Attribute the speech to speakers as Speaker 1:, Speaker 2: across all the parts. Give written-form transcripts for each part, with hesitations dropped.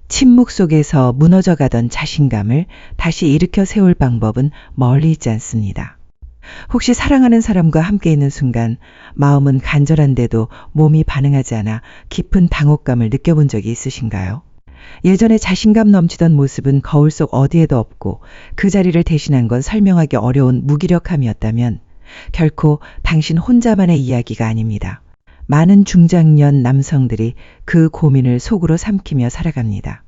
Speaker 1: 침묵 속에서 무너져가던 자신감을 다시 일으켜 세울 방법은 멀리 있지 않습니다. 혹시 사랑하는 사람과 함께 있는 순간 마음은 간절한데도 몸이 반응하지 않아 깊은 당혹감을 느껴본 적이 있으신가요? 예전에 자신감 넘치던 모습은 거울 속 어디에도 없고 그 자리를 대신한 건 설명하기 어려운 무기력함이었다면 결코 당신 혼자만의 이야기가 아닙니다. 많은 중장년 남성들이 그 고민을 속으로 삼키며 살아갑니다.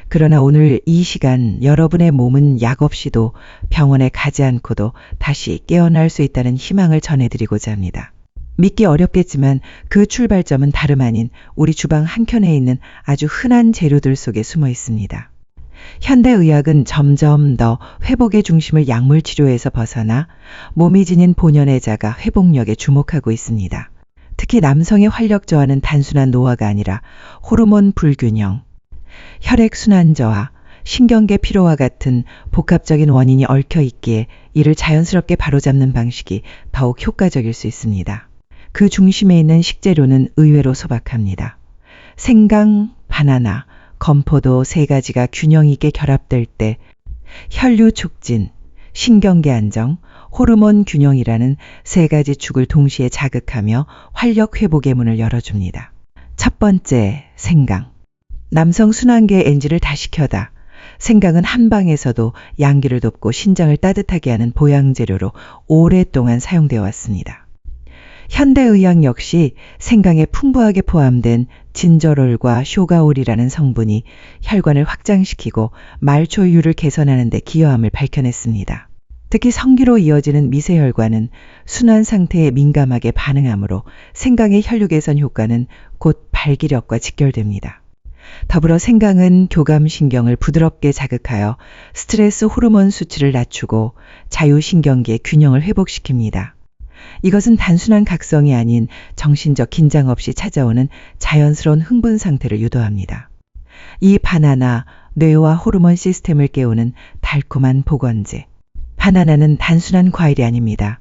Speaker 1: 그러나 오늘 이 시간 여러분의 몸은 약 없이도 병원에 가지 않고도 다시 깨어날 수 있다는 희망을 전해드리고자 합니다. 믿기 어렵겠지만 그 출발점은 다름 아닌 우리 주방 한켠에 있는 아주 흔한 재료들 속에 숨어 있습니다. 현대의학은 점점 더 회복의 중심을 약물치료에서 벗어나 몸이 지닌 본연의 자가 회복력에 주목하고 있습니다. 특히 남성의 활력 저하는 단순한 노화가 아니라 호르몬 불균형, 혈액순환 저하, 신경계 피로와 같은 복합적인 원인이 얽혀 있기에 이를 자연스럽게 바로잡는 방식이 더욱 효과적일 수 있습니다. 그 중심에 있는 식재료는 의외로 소박합니다. 생강, 바나나, 건포도 세 가지가 균형 있게 결합될 때 혈류 촉진, 신경계 안정, 호르몬 균형이라는 세 가지 축을 동시에 자극하며 활력 회복의 문을 열어줍니다. 첫 번째, 생강. 남성 순환계의 엔진을 다시 켜다. 생강은 한방에서도 양기를 돕고 신장을 따뜻하게 하는 보양재료로 오랫동안 사용되어 왔습니다. 현대의학 역시 생강에 풍부하게 포함된 진저롤과 쇼가올이라는 성분이 혈관을 확장시키고 말초율을 개선하는 데 기여함을 밝혀냈습니다. 특히 성기로 이어지는 미세혈관은 순환 상태에 민감하게 반응하므로 생강의 혈류 개선 효과는 곧 발기력과 직결됩니다. 더불어 생강은 교감신경을 부드럽게 자극하여 스트레스 호르몬 수치를 낮추고 자유신경계의 균형을 회복시킵니다. 이것은 단순한 각성이 아닌 정신적 긴장 없이 찾아오는 자연스러운 흥분 상태를 유도합니다. 이 바나나, 뇌와 호르몬 시스템을 깨우는 달콤한 보건제. 바나나는 단순한 과일이 아닙니다.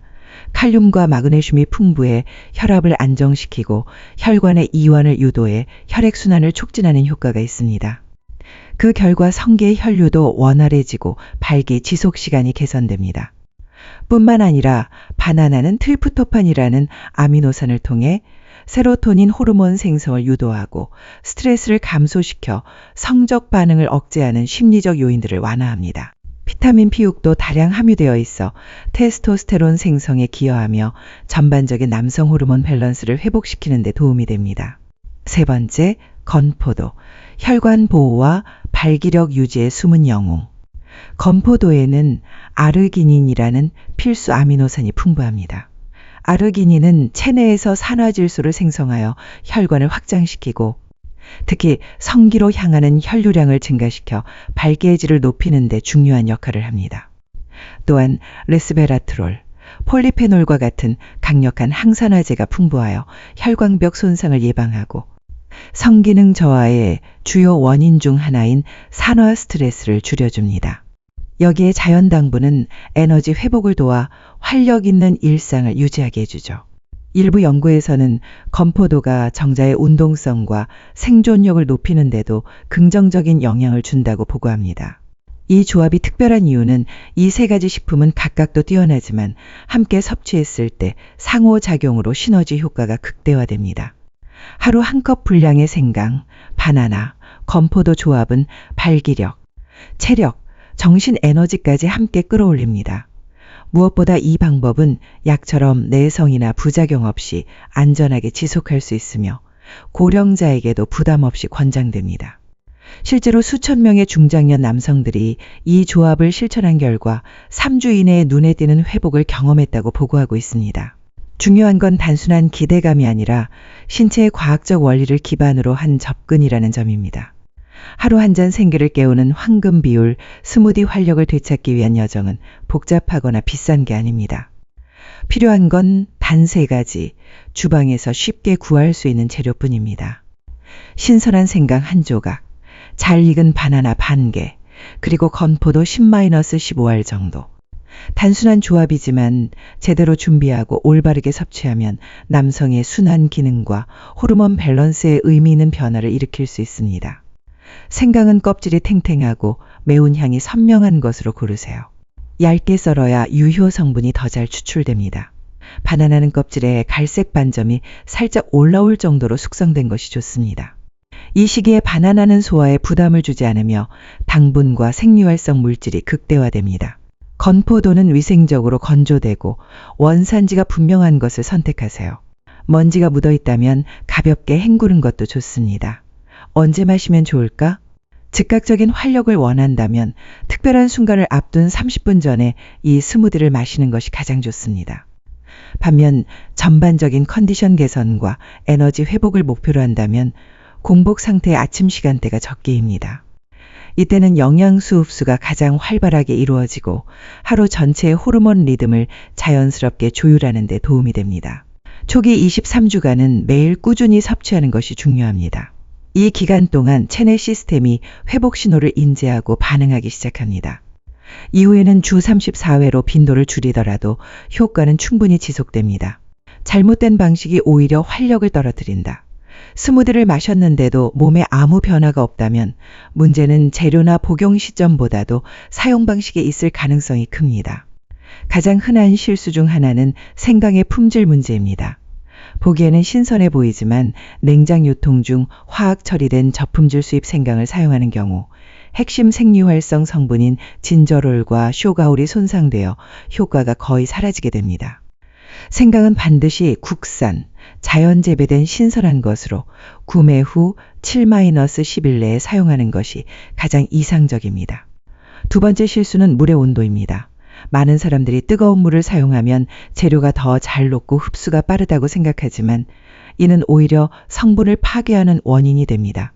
Speaker 1: 칼륨과 마그네슘이 풍부해 혈압을 안정시키고 혈관의 이완을 유도해 혈액순환을 촉진하는 효과가 있습니다. 그 결과 성기의 혈류도 원활해지고 발기 지속 시간이 개선됩니다. 뿐만 아니라 바나나는 트리프토판이라는 아미노산을 통해 세로토닌 호르몬 생성을 유도하고 스트레스를 감소시켜 성적 반응을 억제하는 심리적 요인들을 완화합니다. 비타민 P6도 다량 함유되어 있어 테스토스테론 생성에 기여하며 전반적인 남성 호르몬 밸런스를 회복시키는 데 도움이 됩니다. 세 번째, 건포도. 혈관 보호와 발기력 유지의 숨은 영웅. 건포도에는 아르기닌이라는 필수 아미노산이 풍부합니다. 아르기닌은 체내에서 산화질소를 생성하여 혈관을 확장시키고 특히 성기로 향하는 혈류량을 증가시켜 발기의 질을 높이는 데 중요한 역할을 합니다. 또한 레스베라트롤, 폴리페놀과 같은 강력한 항산화제가 풍부하여 혈관벽 손상을 예방하고 성기능 저하의 주요 원인 중 하나인 산화 스트레스를 줄여줍니다. 여기에 자연당분은 에너지 회복을 도와 활력 있는 일상을 유지하게 해주죠. 일부 연구에서는 건포도가 정자의 운동성과 생존력을 높이는 데도 긍정적인 영향을 준다고 보고합니다. 이 조합이 특별한 이유는 이 세 가지 식품은 각각도 뛰어나지만 함께 섭취했을 때 상호작용으로 시너지 효과가 극대화됩니다. 하루 한 컵 분량의 생강, 바나나, 건포도 조합은 발기력, 체력, 정신 에너지까지 함께 끌어올립니다. 무엇보다 이 방법은 약처럼 내성이나 부작용 없이 안전하게 지속할 수 있으며 고령자에게도 부담 없이 권장됩니다. 실제로 수천 명의 중장년 남성들이 이 조합을 실천한 결과 3주 이내에 눈에 띄는 회복을 경험했다고 보고하고 있습니다. 중요한 건 단순한 기대감이 아니라 신체의 과학적 원리를 기반으로 한 접근이라는 점입니다. 하루 한 잔 생기를 깨우는 황금 비율 스무디 활력을 되찾기 위한 여정은 복잡하거나 비싼 게 아닙니다. 필요한 건 단 3가지, 주방에서 쉽게 구할 수 있는 재료뿐입니다. 신선한 생강 1조각, 잘 익은 바나나 반 개, 그리고 건포도 10-15알 정도. 단순한 조합이지만 제대로 준비하고 올바르게 섭취하면 남성의 순환 기능과 호르몬 밸런스에 의미 있는 변화를 일으킬 수 있습니다. 생강은 껍질이 탱탱하고 매운 향이 선명한 것으로 고르세요. 얇게 썰어야 유효 성분이 더 잘 추출됩니다. 바나나는 껍질에 갈색 반점이 살짝 올라올 정도로 숙성된 것이 좋습니다. 이 시기에 바나나는 소화에 부담을 주지 않으며 당분과 생리활성 물질이 극대화됩니다. 건포도는 위생적으로 건조되고 원산지가 분명한 것을 선택하세요. 먼지가 묻어 있다면 가볍게 헹구는 것도 좋습니다. 언제 마시면 좋을까? 즉각적인 활력을 원한다면 특별한 순간을 앞둔 30분 전에 이 스무디를 마시는 것이 가장 좋습니다. 반면 전반적인 컨디션 개선과 에너지 회복을 목표로 한다면 공복 상태의 아침 시간대가 적기입니다. 이때는 영양소 흡수가 가장 활발하게 이루어지고 하루 전체의 호르몬 리듬을 자연스럽게 조율하는 데 도움이 됩니다. 초기 23주간은 매일 꾸준히 섭취하는 것이 중요합니다. 이 기간 동안 체내 시스템이 회복 신호를 인지하고 반응하기 시작합니다. 이후에는 주 34회로 빈도를 줄이더라도 효과는 충분히 지속됩니다. 잘못된 방식이 오히려 활력을 떨어뜨린다. 스무디를 마셨는데도 몸에 아무 변화가 없다면 문제는 재료나 복용 시점보다도 사용 방식에 있을 가능성이 큽니다. 가장 흔한 실수 중 하나는 생강의 품질 문제입니다. 보기에는 신선해 보이지만 냉장 유통 중 화학 처리된 저품질 수입 생강을 사용하는 경우 핵심 생리활성 성분인 진저롤과 쇼가올이 손상되어 효과가 거의 사라지게 됩니다. 생강은 반드시 국산, 자연 재배된 신선한 것으로 구매 후 7-10일 내에 사용하는 것이 가장 이상적입니다. 두 번째 실수는 물의 온도입니다. 많은 사람들이 뜨거운 물을 사용하면 재료가 더 잘 녹고 흡수가 빠르다고 생각하지만 이는 오히려 성분을 파괴하는 원인이 됩니다.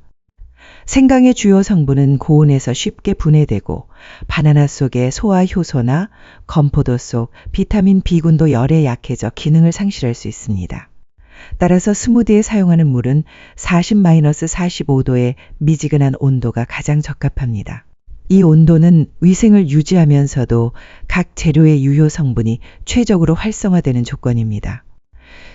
Speaker 1: 생강의 주요 성분은 고온에서 쉽게 분해되고 바나나 속의 소화 효소나 건포도 속 비타민 B군도 열에 약해져 기능을 상실할 수 있습니다. 따라서 스무디에 사용하는 물은 40-45도의 미지근한 온도가 가장 적합합니다. 이 온도는 위생을 유지하면서도 각 재료의 유효 성분이 최적으로 활성화되는 조건입니다.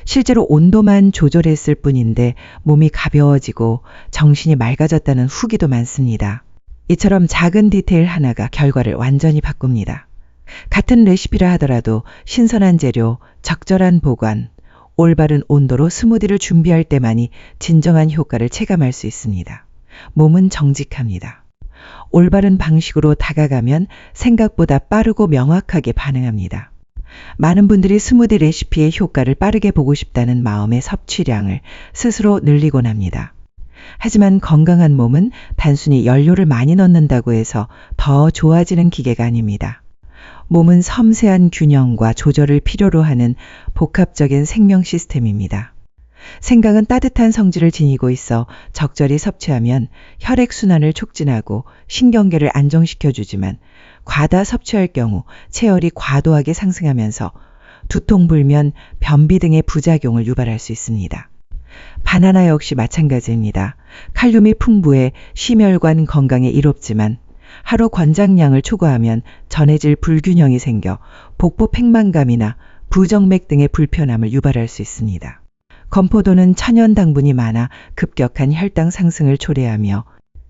Speaker 1: 실제로 온도만 조절했을 뿐인데 몸이 가벼워지고 정신이 맑아졌다는 후기도 많습니다. 이처럼 작은 디테일 하나가 결과를 완전히 바꿉니다. 같은 레시피라 하더라도 신선한 재료, 적절한 보관, 올바른 온도로 스무디를 준비할 때만이 진정한 효과를 체감할 수 있습니다. 몸은 정직합니다. 올바른 방식으로 다가가면 생각보다 빠르고 명확하게 반응합니다. 많은 분들이 스무디 레시피의 효과를 빠르게 보고 싶다는 마음의 섭취량을 스스로 늘리곤 합니다. 하지만 건강한 몸은 단순히 연료를 많이 넣는다고 해서 더 좋아지는 기계가 아닙니다. 몸은 섬세한 균형과 조절을 필요로 하는 복합적인 생명 시스템입니다. 생강은 따뜻한 성질을 지니고 있어 적절히 섭취하면 혈액순환을 촉진하고 신경계를 안정시켜주지만 과다 섭취할 경우 체열이 과도하게 상승하면서 두통, 불면, 변비 등의 부작용을 유발할 수 있습니다. 바나나 역시 마찬가지입니다. 칼륨이 풍부해 심혈관 건강에 이롭지만 하루 권장량을 초과하면 전해질 불균형이 생겨 복부 팽만감이나 부정맥 등의 불편함을 유발할 수 있습니다. 건포도는 천연 당분이 많아 급격한 혈당 상승을 초래하며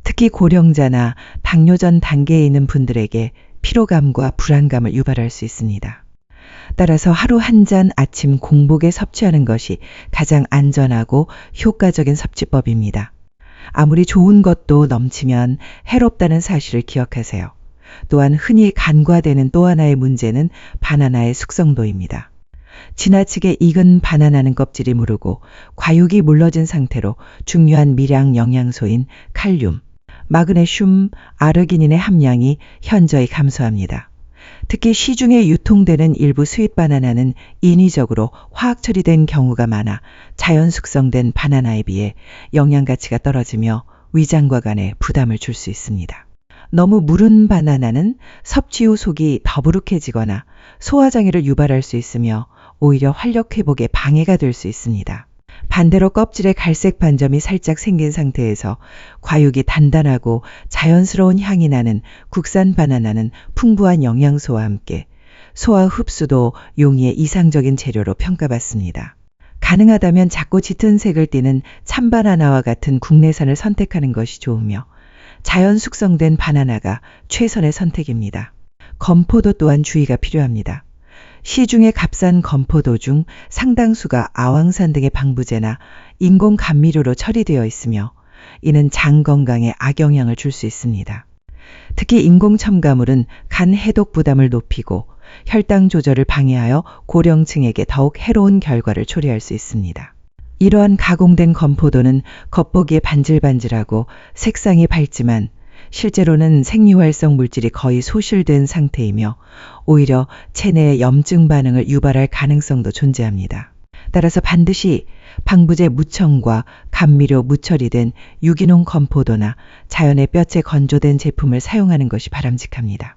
Speaker 1: 특히 고령자나 당뇨전 단계에 있는 분들에게 피로감과 불안감을 유발할 수 있습니다. 따라서 하루 한 잔 아침 공복에 섭취하는 것이 가장 안전하고 효과적인 섭취법입니다. 아무리 좋은 것도 넘치면 해롭다는 사실을 기억하세요. 또한 흔히 간과되는 또 하나의 문제는 바나나의 숙성도입니다. 지나치게 익은 바나나는 껍질이 무르고 과육이 물러진 상태로 중요한 미량 영양소인 칼륨, 마그네슘, 아르기닌의 함량이 현저히 감소합니다. 특히 시중에 유통되는 일부 스윗 바나나는 인위적으로 화학 처리된 경우가 많아 자연 숙성된 바나나에 비해 영양 가치가 떨어지며 위장과 간에 부담을 줄 수 있습니다. 너무 무른 바나나는 섭취 후 속이 더부룩해지거나 소화장애를 유발할 수 있으며 오히려 활력 회복에 방해가 될 수 있습니다. 반대로 껍질에 갈색 반점이 살짝 생긴 상태에서 과육이 단단하고 자연스러운 향이 나는 국산 바나나는 풍부한 영양소와 함께 소화 흡수도 용이의 이상적인 재료로 평가받습니다. 가능하다면 작고 짙은 색을 띠는 참바나나와 같은 국내산을 선택하는 것이 좋으며 자연 숙성된 바나나가 최선의 선택입니다. 건포도 또한 주의가 필요합니다. 시중의 값싼 건포도 중 상당수가 아황산 등의 방부제나 인공 감미료로 처리되어 있으며 이는 장 건강에 악영향을 줄 수 있습니다. 특히 인공 첨가물은 간 해독 부담을 높이고 혈당 조절을 방해하여 고령층에게 더욱 해로운 결과를 초래할 수 있습니다. 이러한 가공된 건포도는 겉보기에 반질반질하고 색상이 밝지만 실제로는 생리활성 물질이 거의 소실된 상태이며 오히려 체내의 염증 반응을 유발할 가능성도 존재합니다. 따라서 반드시 방부제 무첨과 감미료 무처리된 유기농 건포도나 자연의 뼈째 건조된 제품을 사용하는 것이 바람직합니다.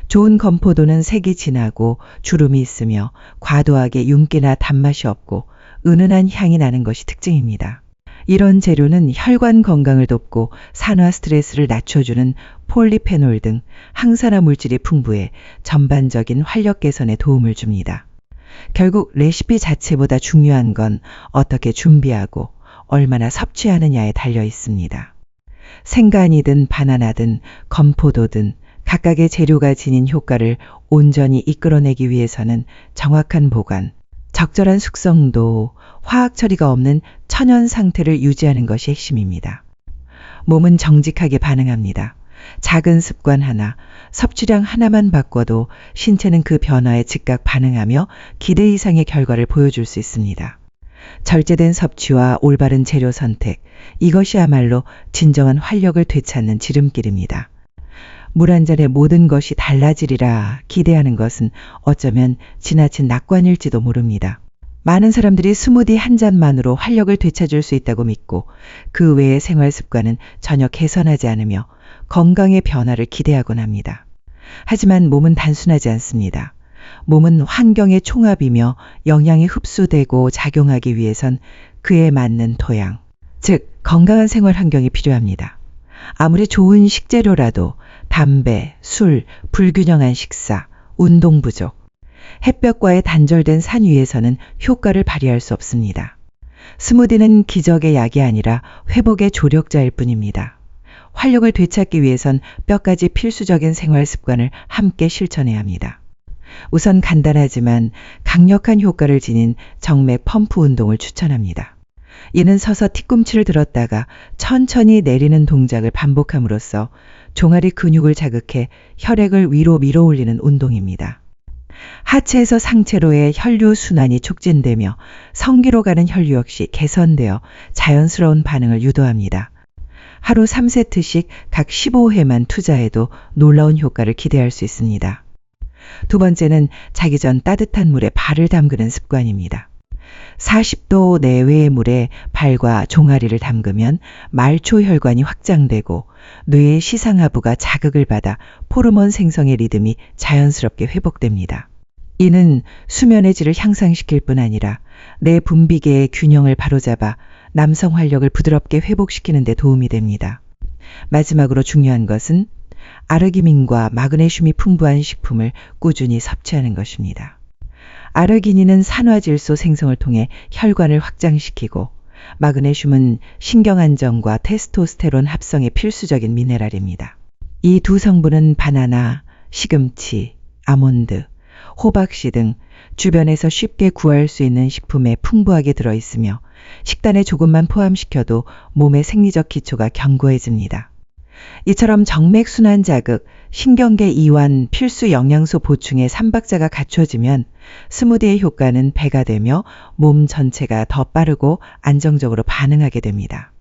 Speaker 1: 좋은 건포도는 색이 진하고 주름이 있으며 과도하게 윤기나 단맛이 없고 은은한 향이 나는 것이 특징입니다. 이런 재료는 혈관 건강을 돕고 산화 스트레스를 낮춰주는 폴리페놀 등 항산화 물질이 풍부해 전반적인 활력 개선에 도움을 줍니다. 결국 레시피 자체보다 중요한 건 어떻게 준비하고 얼마나 섭취하느냐에 달려 있습니다. 생간이든 바나나든 건포도든 각각의 재료가 지닌 효과를 온전히 이끌어내기 위해서는 정확한 보관, 적절한 숙성도, 화학 처리가 없는 천연 상태를 유지하는 것이 핵심입니다. 몸은 정직하게 반응합니다. 작은 습관 하나, 섭취량 하나만 바꿔도 신체는 그 변화에 즉각 반응하며 기대 이상의 결과를 보여줄 수 있습니다. 절제된 섭취와 올바른 재료 선택, 이것이야말로 진정한 활력을 되찾는 지름길입니다. 물 한 잔에 모든 것이 달라지리라 기대하는 것은 어쩌면 지나친 낙관일지도 모릅니다. 많은 사람들이 스무디 한 잔만으로 활력을 되찾을 수 있다고 믿고 그 외의 생활 습관은 전혀 개선하지 않으며 건강의 변화를 기대하곤 합니다. 하지만 몸은 단순하지 않습니다. 몸은 환경의 총합이며 영양이 흡수되고 작용하기 위해선 그에 맞는 토양, 즉 건강한 생활 환경이 필요합니다. 아무리 좋은 식재료라도 담배, 술, 불균형한 식사, 운동 부족, 햇볕과의 단절된 산 위에서는 효과를 발휘할 수 없습니다. 스무디는 기적의 약이 아니라 회복의 조력자일 뿐입니다. 활력을 되찾기 위해선 몇 가지 필수적인 생활 습관을 함께 실천해야 합니다. 우선 간단하지만 강력한 효과를 지닌 정맥 펌프 운동을 추천합니다. 이는 서서 뒤꿈치를 들었다가 천천히 내리는 동작을 반복함으로써 종아리 근육을 자극해 혈액을 위로 밀어올리는 운동입니다. 하체에서 상체로의 혈류 순환이 촉진되며 성기로 가는 혈류 역시 개선되어 자연스러운 반응을 유도합니다. 하루 3세트씩 각 15회만 투자해도 놀라운 효과를 기대할 수 있습니다. 두 번째는 자기 전 따뜻한 물에 발을 담그는 습관입니다. 40도 내외의 물에 발과 종아리를 담그면 말초혈관이 확장되고 뇌의 시상하부가 자극을 받아 호르몬 생성의 리듬이 자연스럽게 회복됩니다. 이는 수면의 질을 향상시킬 뿐 아니라 내 분비계의 균형을 바로잡아 남성 활력을 부드럽게 회복시키는 데 도움이 됩니다. 마지막으로 중요한 것은 아르기닌과 마그네슘이 풍부한 식품을 꾸준히 섭취하는 것입니다. 아르기닌은 산화질소 생성을 통해 혈관을 확장시키고 마그네슘은 신경 안정과 테스토스테론 합성에 필수적인 미네랄입니다. 이 두 성분은 바나나, 시금치, 아몬드, 호박씨 등 주변에서 쉽게 구할 수 있는 식품에 풍부하게 들어있으며 식단에 조금만 포함시켜도 몸의 생리적 기초가 견고해집니다. 이처럼 정맥순환 자극, 신경계 이완, 필수 영양소 보충의 삼박자가 갖춰지면 스무디의 효과는 배가 되며 몸 전체가 더 빠르고 안정적으로 반응하게 됩니다.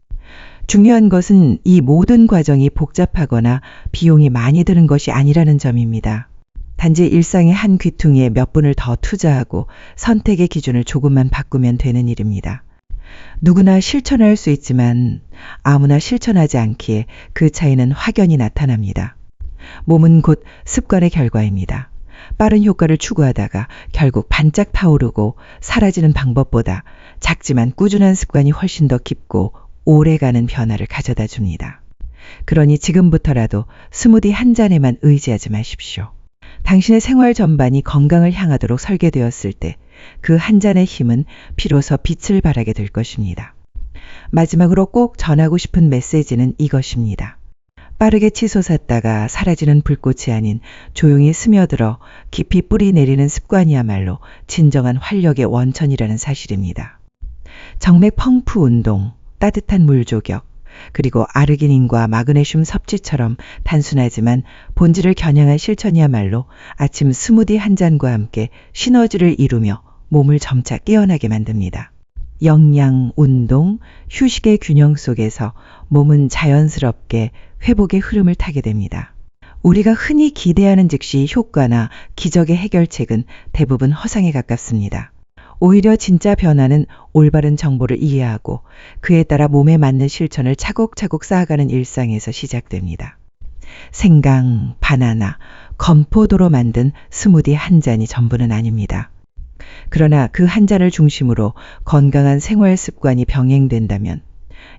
Speaker 1: 중요한 것은 이 모든 과정이 복잡하거나 비용이 많이 드는 것이 아니라는 점입니다. 단지 일상의 한 귀퉁이에 몇 분을 더 투자하고 선택의 기준을 조금만 바꾸면 되는 일입니다. 누구나 실천할 수 있지만 아무나 실천하지 않기에 그 차이는 확연히 나타납니다. 몸은 곧 습관의 결과입니다. 빠른 효과를 추구하다가 결국 반짝 타오르고 사라지는 방법보다 작지만 꾸준한 습관이 훨씬 더 깊고 오래가는 변화를 가져다 줍니다. 그러니 지금부터라도 스무디 한 잔에만 의지하지 마십시오. 당신의 생활 전반이 건강을 향하도록 설계되었을 때 그 한 잔의 힘은 비로소 빛을 발하게 될 것입니다. 마지막으로 꼭 전하고 싶은 메시지는 이것입니다. 빠르게 치솟았다가 사라지는 불꽃이 아닌 조용히 스며들어 깊이 뿌리 내리는 습관이야말로 진정한 활력의 원천이라는 사실입니다. 정맥 펌프 운동, 따뜻한 물 조격, 그리고 아르기닌과 마그네슘 섭취처럼 단순하지만 본질을 겨냥한 실천이야말로 아침 스무디 한 잔과 함께 시너지를 이루며 몸을 점차 깨어나게 만듭니다. 영양, 운동, 휴식의 균형 속에서 몸은 자연스럽게 회복의 흐름을 타게 됩니다. 우리가 흔히 기대하는 즉시 효과나 기적의 해결책은 대부분 허상에 가깝습니다. 오히려 진짜 변화는 올바른 정보를 이해하고 그에 따라 몸에 맞는 실천을 차곡차곡 쌓아가는 일상에서 시작됩니다. 생강, 바나나, 건포도로 만든 스무디 한 잔이 전부는 아닙니다. 그러나 그 한 잔을 중심으로 건강한 생활 습관이 병행된다면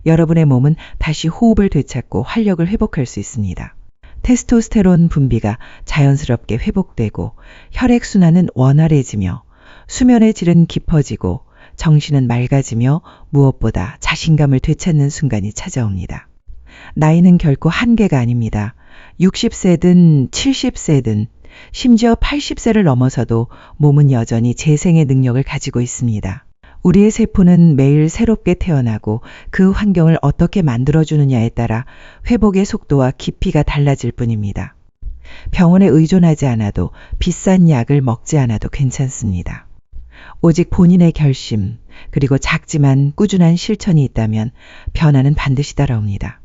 Speaker 1: 여러분의 몸은 다시 호흡을 되찾고 활력을 회복할 수 있습니다. 테스토스테론 분비가 자연스럽게 회복되고 혈액순환은 원활해지며 수면의 질은 깊어지고 정신은 맑아지며 무엇보다 자신감을 되찾는 순간이 찾아옵니다. 나이는 결코 한계가 아닙니다. 60세든 70세든 심지어 80세를 넘어서도 몸은 여전히 재생의 능력을 가지고 있습니다. 우리의 세포는 매일 새롭게 태어나고 그 환경을 어떻게 만들어주느냐에 따라 회복의 속도와 깊이가 달라질 뿐입니다. 병원에 의존하지 않아도 비싼 약을 먹지 않아도 괜찮습니다. 오직 본인의 결심, 그리고 작지만 꾸준한 실천이 있다면 변화는 반드시 따라옵니다.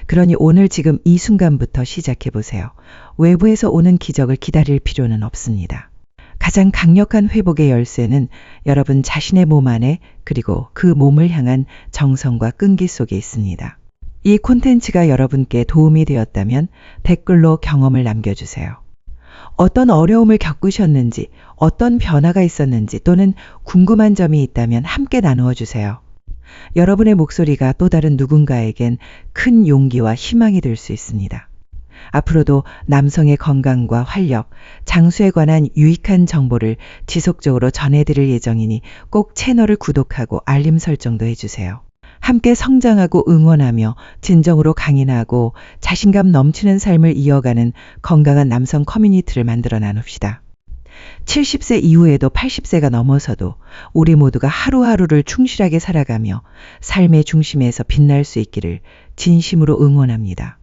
Speaker 1: 그러니 오늘 지금 이 순간부터 시작해보세요. 외부에서 오는 기적을 기다릴 필요는 없습니다. 가장 강력한 회복의 열쇠는 여러분 자신의 몸 안에 그리고 그 몸을 향한 정성과 끈기 속에 있습니다. 이 콘텐츠가 여러분께 도움이 되었다면 댓글로 경험을 남겨주세요. 어떤 어려움을 겪으셨는지, 어떤 변화가 있었는지 또는 궁금한 점이 있다면 함께 나누어 주세요. 여러분의 목소리가 또 다른 누군가에겐 큰 용기와 희망이 될 수 있습니다. 앞으로도 남성의 건강과 활력, 장수에 관한 유익한 정보를 지속적으로 전해드릴 예정이니 꼭 채널을 구독하고 알림 설정도 해주세요. 함께 성장하고 응원하며 진정으로 강인하고 자신감 넘치는 삶을 이어가는 건강한 남성 커뮤니티를 만들어 나눕시다. 70세 이후에도 80세가 넘어서도 우리 모두가 하루하루를 충실하게 살아가며 삶의 중심에서 빛날 수 있기를 진심으로 응원합니다.